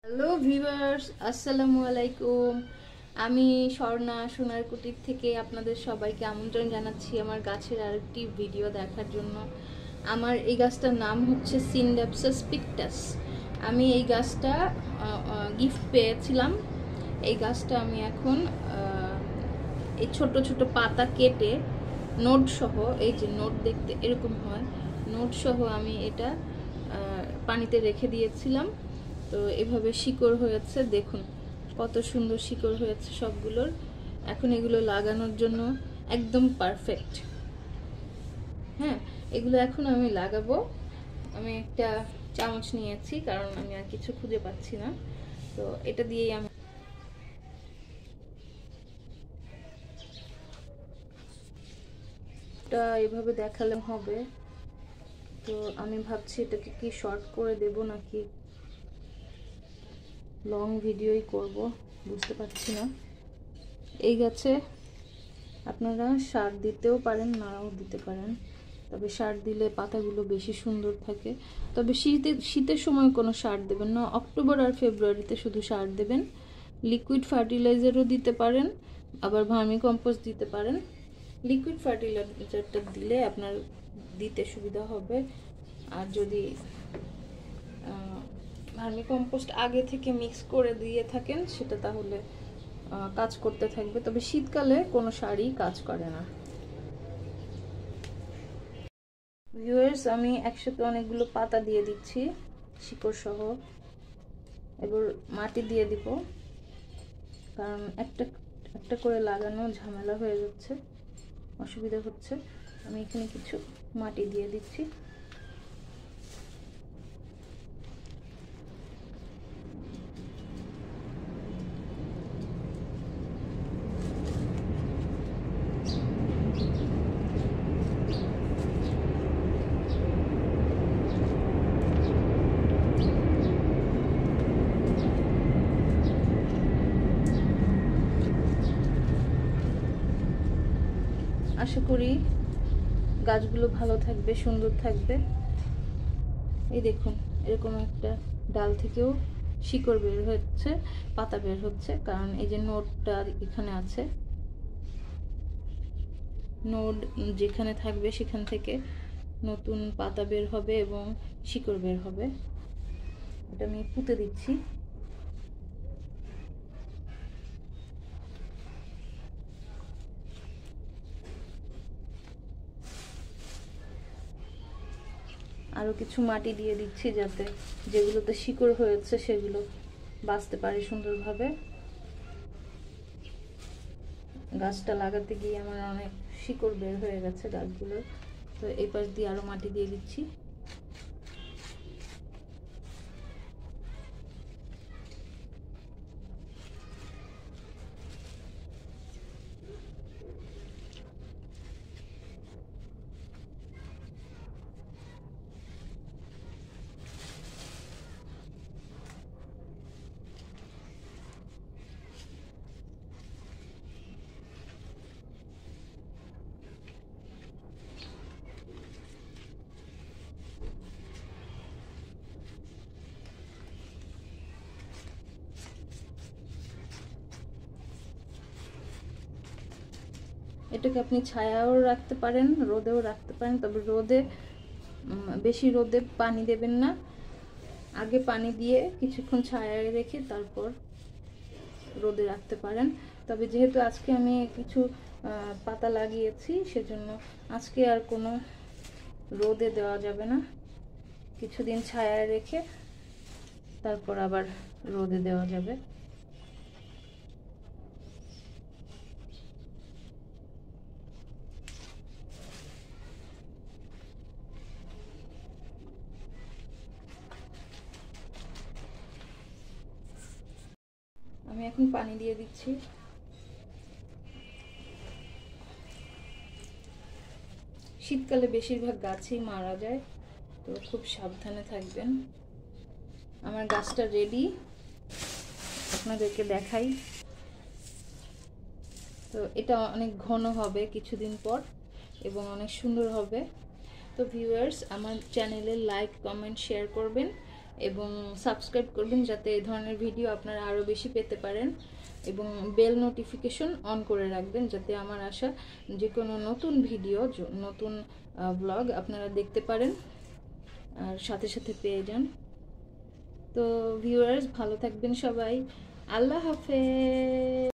Hello viewers, আসসালামু আলাইকুম। আমি স্বর্ণা সোনার কুটির থেকে আপনাদের সবাইকে আমন্ত্রণ জানাচ্ছি আমার গাছের আরেকটি ভিডিও দেখার জন্য। আমার এই গাছটার নাম হচ্ছে সিনডাপসাস পিকটাস। আমি এই গাছটা গিফট পেয়েছিলাম। এই গাছটা আমি এখন এই ছোট ছোট পাতা কেটে নোট সহ, এই যে নোট দেখতে এরকম হয়, নোট সহ আমি এটা পানিতে রেখে দিয়েছিলাম। তো এভাবে শিকড় হয়েছে, দেখুন কত সুন্দর শিকড় হয়েছে সবগুলোর। এখন এগুলো লাগানোর জন্য একদম পারফেক্ট। হ্যাঁ, এগুলো এখন আমি লাগাবো। আমি একটা চামচ নিয়েছি কারণ আমি আর কিছু খুঁজে পাচ্ছি না, তো এটা দিয়েই আমি এটা এভাবে দেখালে হবে। তো আমি ভাবছি এটাকে কি শর্ট করে দেব নাকি লং ভিডিওই করব, বুঝতে পারছি না। এই গাছে আপনারা সার দিতেও পারেন, নাও দিতে পারেন, তবে সার দিলে পাতাগুলো বেশি সুন্দর থাকে। তবে শীতের সময় কোনো সার দেবেন না, অক্টোবর আর ফেব্রুয়ারিতে শুধু সার দেবেন। লিকুইড ফার্টিলাইজারও দিতে পারেন, আবার ভার্মি কম্পোস্ট দিতে পারেন। লিকুইড ফার্টিলাইজারটা দিলে আপনার দিতে সুবিধা হবে, আর যদি ভার্মি কম্পোস্ট আগে থেকে মিক্স করে দিয়ে থাকেন সেটা তাহলে কাজ করতে থাকবে। তবে শীতকালে কোনো সারই কাজ করে না। ভিউয়ার্স, আমি একসাথে অনেকগুলো পাতা দিয়ে দিচ্ছি শিকড় সহ। এবার মাটি দিয়ে দিব, কারণ একটা একটা করে লাগানো ঝামেলা হয়ে যাচ্ছে, অসুবিধা হচ্ছে। আমি এখানে কিছু মাটি দিয়ে দিচ্ছি। আশা করি গাছগুলো ভালো থাকবে, সুন্দর থাকবে। এই দেখুন, এরকম একটা ডাল থেকেও শিকড় বের হচ্ছে, পাতা বের হচ্ছে, কারণ এই যে নোটটা এখানে আছে। নোড যেখানে থাকবে সেখান থেকে নতুন পাতা বের হবে এবং শিকড় বের হবে। এটা আমি পুঁতে দিচ্ছি। আরো কিছু মাটি দিয়ে দিচ্ছি যাতে যেগুলোতে শিকড় হয়েছে সেগুলো বাঁচতে পারে সুন্দরভাবে। গাছটা লাগাতে গিয়ে আমার অনেক শিকড় বের হয়ে গেছে গাছগুলোর, তো এই পাশ দিয়ে আরো মাটি দিয়ে দিচ্ছি। এটাকে আপনি ছায়াও রাখতে পারেন, রোদেও রাখতে পারেন। তবে রোদে, বেশি রোদে পানি দেবেন না, আগে পানি দিয়ে কিছুক্ষণ ছায়ায় রেখে তারপর রোদে রাখতে পারেন। তবে যেহেতু আজকে আমি কিছু পাতা লাগিয়েছি, সেজন্য আজকে আর কোনো রোদে দেওয়া যাবে না। কিছুদিন ছায়ায় রেখে তারপর আবার রোদে দেওয়া যাবে। আমি এখন পানি দিয়ে দিচ্ছি। শীতকালে বেশিরভাগ গাছই মারা যায়, তো খুব সাবধানে থাকবেন। আমার গাছটা রেডি, আপনাদেরকে দেখাই। তো এটা অনেক ঘন হবে কিছুদিন পর এবং অনেক সুন্দর হবে। তো ভিউয়ার্স, আমার চ্যানেলে লাইক, কমেন্ট, শেয়ার করবেন এবং সাবস্ক্রাইব করবেন যাতে এই ধরনের ভিডিও আপনারা আরও বেশি পেতে পারেন, এবং বেল নোটিফিকেশন অন করে রাখবেন যাতে আমার আসা যে কোনো নতুন ভিডিও, নতুন ব্লগ আপনারা দেখতে পারেন আর সাথে সাথে পেয়ে যান। তো ভিউয়ার্স, ভালো থাকবেন সবাই। আল্লাহ হাফেজ।